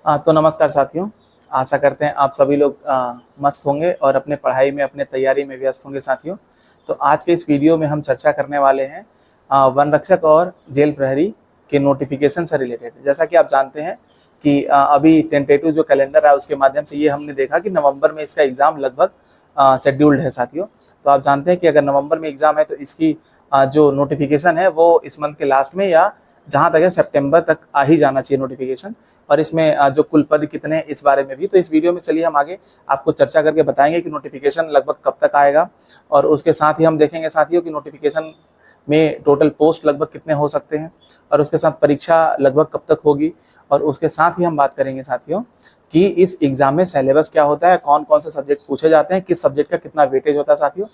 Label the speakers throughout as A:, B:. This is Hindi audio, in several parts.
A: तो नमस्कार साथियों। आशा करते हैं आप सभी लोग मस्त होंगे और अपने पढ़ाई में, अपने तैयारी में व्यस्त होंगे साथियों। तो आज के इस वीडियो में हम चर्चा करने वाले हैं वन रक्षक और जेल प्रहरी के नोटिफिकेशन से रिलेटेड। जैसा कि आप जानते हैं कि अभी टेंटेटिव जो कैलेंडर है उसके माध्यम से ये हमने देखा कि नवंबर में इसका एग्ज़ाम लगभग शेड्यूल्ड है साथियों। तो आप जानते हैं कि अगर नवंबर में एग्ज़ाम है तो इसकी जो नोटिफिकेशन है वो इस मंथ के लास्ट में या जहाँ तक है सितंबर तक आ ही जाना चाहिए नोटिफिकेशन। और इसमें जो कुल पद कितने हैं इस बारे में भी, तो इस वीडियो में चलिए हम आगे आपको चर्चा करके बताएंगे कि नोटिफिकेशन लगभग कब तक आएगा। और उसके साथ ही हम देखेंगे साथियों कि नोटिफिकेशन में टोटल पोस्ट लगभग कितने हो सकते हैं और उसके साथ परीक्षा लगभग कब तक होगी। और उसके साथ ही हम बात करेंगे साथियों कि इस एग्जाम में सिलेबस क्या होता है, कौन कौन से सब्जेक्ट पूछे जाते हैं, किस सब्जेक्ट का कितना वेटेज होता है साथियों।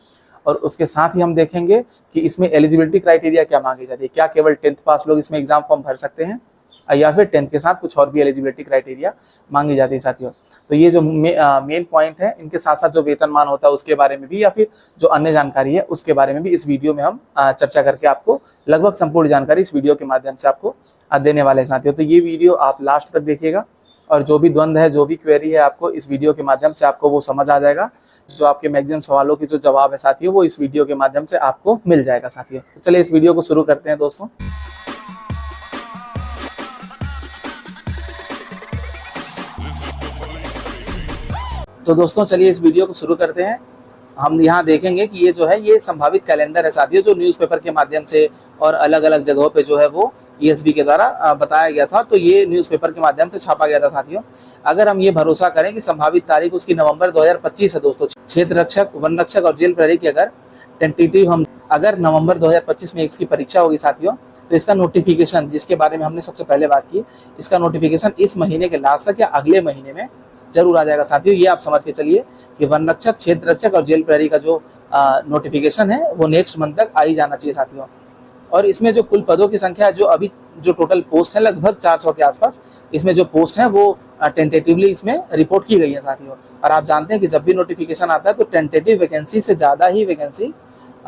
A: और उसके साथ ही हम देखेंगे कि इसमें एलिजिबिलिटी क्राइटेरिया क्या मांगी जाती है, क्या केवल 10th पास लोग इसमें एग्जाम फॉर्म भर सकते हैं या फिर 10th के साथ कुछ और भी एलिजिबिलिटी क्राइटेरिया मांगी जाती है साथियों। तो ये जो मेन पॉइंट है, इनके साथ साथ जो वेतनमान होता है उसके बारे में भी या फिर जो अन्य जानकारी है उसके बारे में भी इस वीडियो में हम चर्चा करके आपको लगभग संपूर्ण जानकारी इस वीडियो के माध्यम से आपको देने वाले हैं साथियों। तो ये वीडियो आप लास्ट तक देखिएगा और जो भी द्वंद्व है, जो भी क्वेरी है, आपको इस वीडियो के माध्यम से आपको वो समझ आ जाएगा। जो आपके मैक्सिमम सवालों की जो जवाब है साथियों वो इस वीडियो के माध्यम से आपको मिल जाएगा साथियों। तो चलिए इस वीडियो को शुरू करते हैं दोस्तों। तो दोस्तों चलिए इस वीडियो को शुरू करते हैं। हम यहाँ देखेंगे कि ये जो है ये संभावित कैलेंडर है साथियों, जो न्यूज़पेपर के माध्यम से और अलग अलग जगहों पे जो है वो ईएसबी के द्वारा बताया गया था। तो ये न्यूज़पेपर के माध्यम से छापा गया था साथियों। अगर हम ये भरोसा करें कि संभावित तारीख उसकी नवंबर 2025 है दोस्तों, क्षेत्र रक्षक, वन रक्षक और जेल प्रहरी की अगर टेंटेटिव हम अगर नवंबर 2025 में इसकी परीक्षा होगी साथियों, तो इसका नोटिफिकेशन, जिसके बारे में हमने सबसे पहले बात की, इसका नोटिफिकेशन इस महीने के लास्ट तक या अगले महीने में जरूर आ जाएगा साथियों। ये आप समझ के चलिए कि वन रक्षक, क्षेत्र रक्षक और जेल प्रहरी का जो नोटिफिकेशन है वो नेक्स्ट मंथ तक आ ही जाना चाहिए साथियों। और इसमें जो कुल पदों की संख्या है, जो अभी जो टोटल पोस्ट है लगभग 400 के आसपास, इसमें जो पोस्ट है वो टेंटेटिवली इसमें रिपोर्ट की गई है साथियों। और आप जानते हैं कि जब भी नोटिफिकेशन आता है तो टेंटेटिव वैकेंसी से ज़्यादा ही वैकेंसी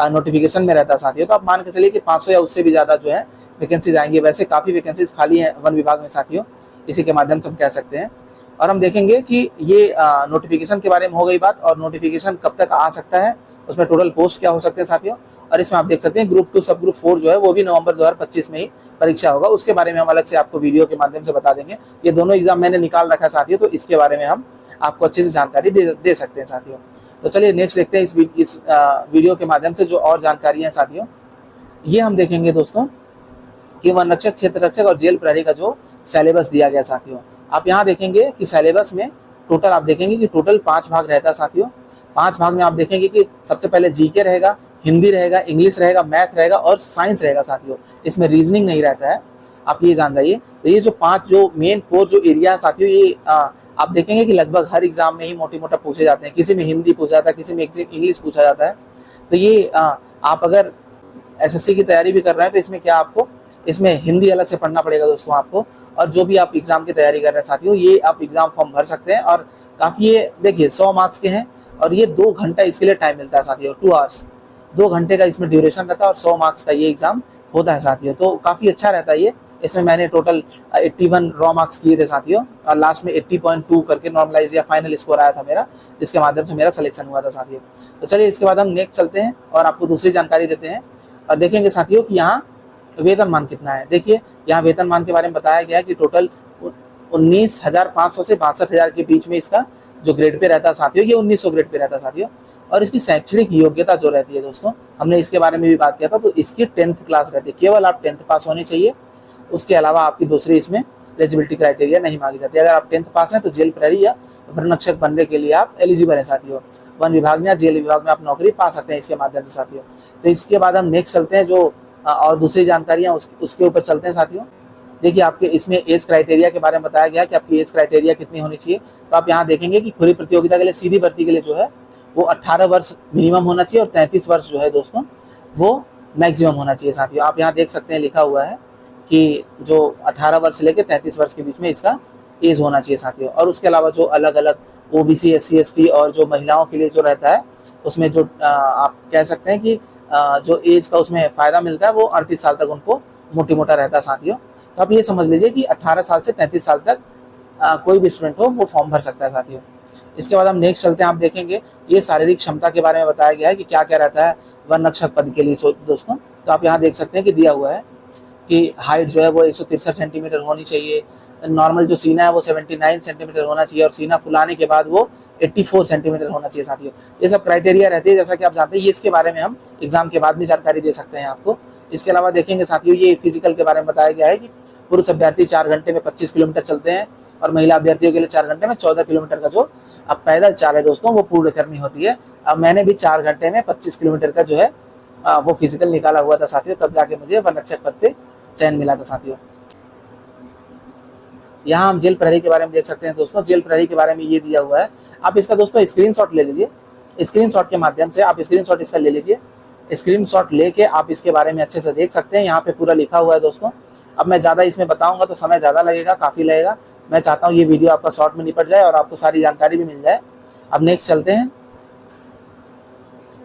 A: नोटिफिकेशन में रहता है साथियों। तो आप मान के चलिए कि 500 या उससे भी ज़्यादा जो है वैकेंसीज आएंगी। वैसे काफ़ी वैकेंसीज खाली हैं वन विभाग में साथियों, इसी के माध्यम से हम कह सकते हैं। और हम देखेंगे कि ये नोटिफिकेशन के बारे में हो गई बात, और नोटिफिकेशन कब तक आ सकता है, उसमें टोटल पोस्ट क्या हो सकते हैं साथियों। और इसमें आप देख सकते हैं ग्रुप 2 सब ग्रुप 4 जो है वो भी नवंबर 2025 में ही परीक्षा होगा। उसके बारे में हम अलग से आपको वीडियो के माध्यम से बता देंगे। ये दोनों एग्जाम मैंने निकाल रखा है साथियों, तो इसके बारे में हम आपको अच्छे से जानकारी दे सकते हैं साथियों। तो चलिए नेक्स्ट देखते हैं इस वीडियो के माध्यम से जो और जानकारी है साथियों। ये हम देखेंगे दोस्तों कि वन रक्षक, क्षेत्र रक्षक और जेल प्रहरी का जो सिलेबस दिया गया साथियों। आप यहाँ देखेंगे कि सिलेबस में टोटल आप देखेंगे कि टोटल 5 भाग रहता है साथियों। 5 भाग में आप देखेंगे कि सबसे पहले जीके रहेगा, हिंदी रहेगा, इंग्लिश रहेगा, मैथ रहेगा और साइंस रहेगा साथियों। इसमें रीजनिंग नहीं रहता है, आप ये जान जाइए। तो ये जो 5 जो मेन कोर जो एरिया है साथियों, ये आप देखेंगे कि लगभग हर एग्जाम में ही मोटी मोटा पूछे जाते हैं। किसी में हिंदी पूछा जाता है, किसी में इंग्लिश पूछा जाता है। तो ये आप अगर एसएससी की तैयारी भी कर रहे हैं तो इसमें क्या आपको इसमें हिंदी अलग से पढ़ना पड़ेगा दोस्तों आपको। और जो भी आप एग्जाम की तैयारी कर रहे हैं साथियों, ये आप एग्जाम फॉर्म भर सकते हैं। और काफ़ी ये देखिए 100 मार्क्स के हैं और ये 2 घंटा इसके लिए टाइम मिलता है साथियों। 2 आवर्स, 2 घंटे का इसमें ड्यूरेशन रहता है और 100 मार्क्स का ये एग्जाम होता है साथियों। तो काफ़ी अच्छा रहता है ये। इसमें मैंने टोटल 81 रॉ मार्क्स किए थे साथियों और लास्ट में 80.2 करके नॉर्मलाइज या फाइनल स्कोर आया था मेरा, जिसके माध्यम से मेरा सिलेक्शन हुआ था साथियों। तो चलिए इसके बाद हम नेक्स्ट चलते हैं और आपको दूसरी जानकारी देते हैं और देखेंगे साथियों कि यहाँ वेतनमान कितना है। देखिए यहाँ वेतनमान के बारे में बताया गया है कि टोटल 19,500 से 62,000 के बीच में इसका जो ग्रेड पे रहता है साथियों, ये 1900 ग्रेड पे रहता है साथियों। और इसकी शैक्षणिक योग्यता जो रहती है दोस्तों, हमने इसके बारे में भी बात किया था, तो इसकी 10th क्लास रहती है। केवल आप 10th पास होनी चाहिए, उसके अलावा आपकी दूसरी इसमें एलिजिबिलिटी क्राइटेरिया नहीं मांगी जाती। अगर आप 10th पास हैं तो जेल प्रहरी या वन रक्षक बनने के लिए आप एलिजिबल हैं साथियों। वन विभाग में या जेल विभाग में आप नौकरी पा सकते हैं इसके माध्यम से साथियों। तो इसके बाद हम नेक्स्ट चलते हैं जो और दूसरी जानकारियाँ उसके ऊपर चलते हैं साथियों। देखिए आपके इसमें एज क्राइटेरिया के बारे में बताया गया कि आपकी एज क्राइटेरिया कितनी होनी चाहिए। तो आप यहाँ देखेंगे कि खुली प्रतियोगिता के लिए, सीधी भर्ती के लिए जो है वो 18 वर्ष मिनिमम होना चाहिए और 33 वर्ष जो है दोस्तों वो मैक्सिमम होना चाहिए साथियों। आप यहाँ देख सकते हैं लिखा हुआ है कि जो 18 वर्ष से लेकर 33 वर्ष के बीच में इसका एज होना चाहिए साथियों। और उसके अलावा जो अलग अलग ओबीसी, एससी, एसटी और जो महिलाओं के लिए जो रहता है उसमें जो आप कह सकते हैं कि जो एज का उसमें फ़ायदा मिलता है वो 38 साल तक उनको मोटी मोटा रहता है साथियों। तो आप ये समझ लीजिए कि 18 साल से 33 साल तक कोई भी स्टूडेंट हो वो फॉर्म भर सकता है साथियों। इसके बाद हम नेक्स्ट चलते हैं, आप देखेंगे ये शारीरिक क्षमता के बारे में बताया गया है कि क्या क्या रहता है वन रक्षक पद के लिए दोस्तों। तो आप यहाँ देख सकते हैं कि दिया हुआ है कि हाइट जो है वो 163 सेंटीमीटर होनी चाहिए, नॉर्मल जो सीना है वो 79 सेंटीमीटर होना चाहिए और सीना फुलाने के बाद वो 84 सेंटीमीटर होना चाहिए साथियों। ये सब क्राइटेरिया रहती है, जैसा कि आप जानते हैं। ये इसके बारे में हम एग्जाम के बाद भी जानकारी दे सकते हैं आपको। इसके अलावा देखेंगे साथियों, ये फिजिकल के बारे में बताया गया है कि पुरुष अभ्यर्थी 4 घंटे में 25 किलोमीटर चलते हैं और महिला अभ्यर्थियों के लिए 4 घंटे में 14 किलोमीटर का जो अब पैदल चाल है दोस्तों वो पूर्ण करनी होती है। अब मैंने भी 4 घंटे में 25 किलोमीटर का जो है वो फिजिकल निकाला हुआ था साथियों, तब जाके मुझे वन रक्षक पद पे चयन मिला था साथियों। यहाँ हम जेल प्रहरी के बारे में देख सकते हैं दोस्तों। जेल प्रहरी के बारे में ये दिया हुआ है, आप इसका दोस्तों स्क्रीनशॉट ले लीजिए। स्क्रीनशॉट के माध्यम से आप स्क्रीनशॉट इसका ले लीजिए। स्क्रीनशॉट लेके आप इसके बारे में अच्छे से देख सकते हैं। यहाँ पे पूरा लिखा हुआ है दोस्तों। अब मैं ज़्यादा इसमें बताऊंगा तो समय ज़्यादा लगेगा, काफ़ी लगेगा। मैं चाहता हूँ ये वीडियो आपका शॉर्ट में निपट जाए और आपको सारी जानकारी भी मिल जाए। अब नेक्स्ट चलते हैं।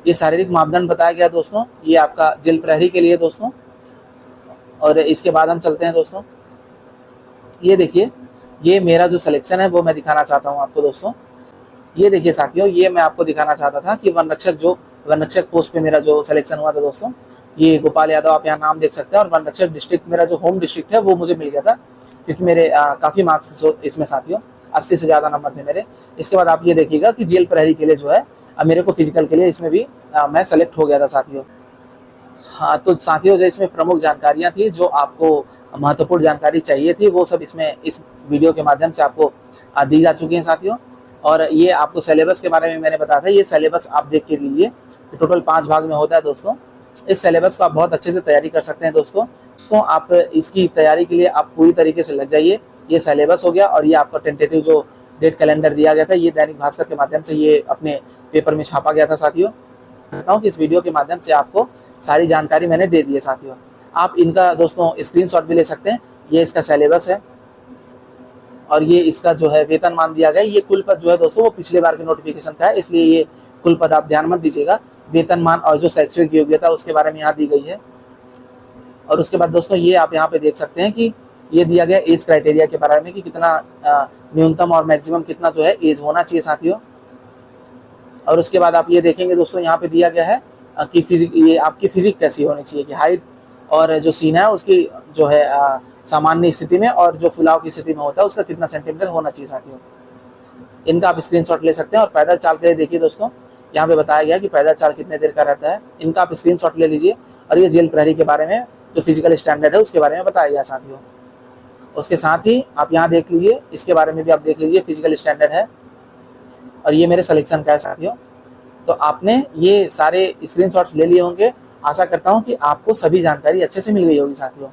A: ये शारीरिक मापदंड बताया गया दोस्तों, ये आपका जेल प्रहरी के लिए दोस्तों। और इसके बाद हम चलते हैं दोस्तों, ये देखिए, ये मेरा जो सिलेक्शन है वो मैं दिखाना चाहता हूँ आपको दोस्तों। ये देखिए साथियों, ये मैं आपको दिखाना चाहता था कि वन रक्षक पोस्ट पे मेरा जो सिलेक्शन हुआ था दोस्तों, ये गोपाल यादव, आप यहाँ नाम देख सकते हैं। और वन रक्षक डिस्ट्रिक्ट मेरा जो होम डिस्ट्रिक्ट है वो मुझे मिल गया था, क्योंकि मेरे काफ़ी मार्क्स थे इसमें साथियों, 80 से ज़्यादा नंबर थे मेरे। इसके बाद आप ये देखिएगा कि जेल प्रहरी के लिए जो है मेरे को फिजिकल के लिए इसमें भी मैं सेलेक्ट हो गया था साथियों। हाँ, तो साथियों जो इसमें प्रमुख जानकारियाँ थी, जो आपको महत्वपूर्ण जानकारी चाहिए थी, वो सब इसमें इस वीडियो के माध्यम से आपको दी जा चुकी हैं साथियों। और ये आपको सिलेबस के बारे में मैंने बताया था, ये सिलेबस आप देख के लीजिए, टोटल 5 भाग में होता है दोस्तों। इस सिलेबस को आप बहुत अच्छे से तैयारी कर सकते हैं दोस्तों। तो आप इसकी तैयारी के लिए आप पूरी तरीके से लग जाइए। ये सिलेबस हो गया और ये आपका टेंटेटिव जो डेट कैलेंडर दिया गया था, ये दैनिक भास्कर के माध्यम से ये अपने पेपर में छापा गया था साथियों। कहता हूँ कि इस वीडियो के माध्यम से आपको सारी जानकारी मैंने दे दी है साथियों। आप इनका दोस्तों स्क्रीनशॉट भी ले सकते हैं। ये इसका सिलेबस है और ये इसका जो है वेतनमान दिया गया है। ये कुल पद जो है दोस्तों वो पिछले बार के नोटिफिकेशन का है, इसलिए ये कुल पद आप ध्यान मत दीजिएगा। वेतनमान और जो शैक्षणिक योग्यता उसके बारे में यहाँ दी गई है। और उसके बाद दोस्तों ये आप यहाँ पे देख सकते हैं कि ये दिया गया एज क्राइटेरिया के बारे में कि कितना न्यूनतम और मैक्सिमम कितना जो है एज होना चाहिए साथियों। और उसके बाद आप ये देखेंगे दोस्तों, यहाँ पे दिया गया है कि ये आपकी फिजिक कैसी होनी चाहिए, कि हाइट और जो सीना है उसकी जो है सामान्य स्थिति में और जो फुलाव की स्थिति में होता है उसका कितना सेंटीमीटर होना चाहिए साथियों। इनका आप स्क्रीनशॉट ले सकते हैं। और पैदल चाल के लिए देखिए दोस्तों, यहाँ पे बताया गया कि पैदल चाल कितने देर का रहता है। इनका आप स्क्रीनशॉट ले लीजिए। और ये जेल प्रहरी के बारे में जो फिजिकल स्टैंडर्ड है उसके बारे में बताया गया साथियों। उसके साथ ही आप यहाँ देख लीजिए, इसके बारे में भी आप देख लीजिए, फिजिकल स्टैंडर्ड है और ये मेरे सिलेक्शन का है साथियों। तो आपने ये सारे स्क्रीनशॉट्स ले लिए होंगे। आशा करता हूँ कि आपको सभी जानकारी अच्छे से मिल गई होगी साथियों।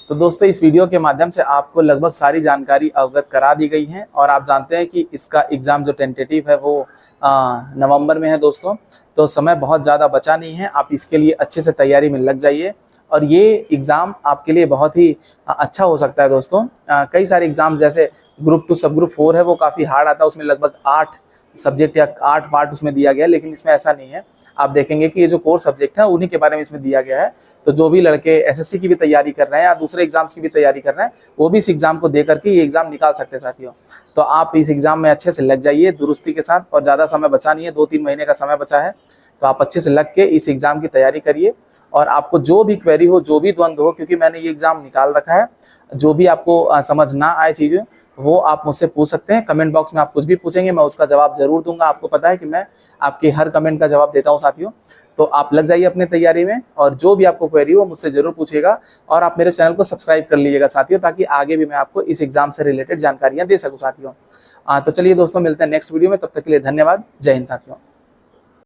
A: तो दोस्तों इस वीडियो के माध्यम से आपको लगभग सारी जानकारी अवगत करा दी गई है। और आप जानते हैं कि इसका एग्ज़ाम जो टेंटेटिव है वो नवंबर में है दोस्तों, तो समय बहुत ज़्यादा बचा नहीं है। आप इसके लिए अच्छे से तैयारी में लग जाइए और ये एग्ज़ाम आपके लिए बहुत ही अच्छा हो सकता है दोस्तों। कई सारे एग्ज़ाम जैसे ग्रुप 2 सब ग्रुप 4 है वो काफ़ी हार्ड आता है, उसमें लगभग 8 सब्जेक्ट या 8 पार्ट उसमें दिया गया है। लेकिन इसमें ऐसा नहीं है, आप देखेंगे कि ये जो कोर सब्जेक्ट है उन्हीं के बारे में इसमें दिया गया है। तो जो भी लड़के एसएससी की भी तैयारी कर रहे हैं या दूसरे एग्जाम्स की भी तैयारी कर रहे हैं वो भी इस एग्जाम को दे करके ये एग्जाम निकाल सकते हैं साथियों। तो आप इस एग्जाम में अच्छे से लग जाइए दुरुस्ती के साथ। और ज़्यादा समय बचा नहीं है, 2-3 महीने का समय बचा है। तो आप अच्छे से लग के इस एग्जाम की तैयारी करिए। और आपको जो भी क्वेरी हो, जो भी द्वंद्व हो, क्योंकि मैंने ये एग्जाम निकाल रखा है, जो भी आपको समझ ना आए चीज़ें वो आप मुझसे पूछ सकते हैं। कमेंट बॉक्स में आप कुछ भी पूछेंगे मैं उसका जवाब जरूर दूंगा। आपको पता है कि मैं आपके हर कमेंट का जवाब देता हूं साथियों। तो आप लग जाइए अपने तैयारी में और जो भी आपको क्वेरी हो मुझसे जरूर पूछिएगा। और आप मेरे चैनल को सब्सक्राइब कर लीजिएगा साथियों, ताकि आगे भी मैं आपको इस एग्जाम से रिलेटेड जानकारियां दे सकूं साथियों। तो चलिए दोस्तों, मिलते हैं नेक्स्ट वीडियो में। तब तक के लिए धन्यवाद। जय हिंद साथियों।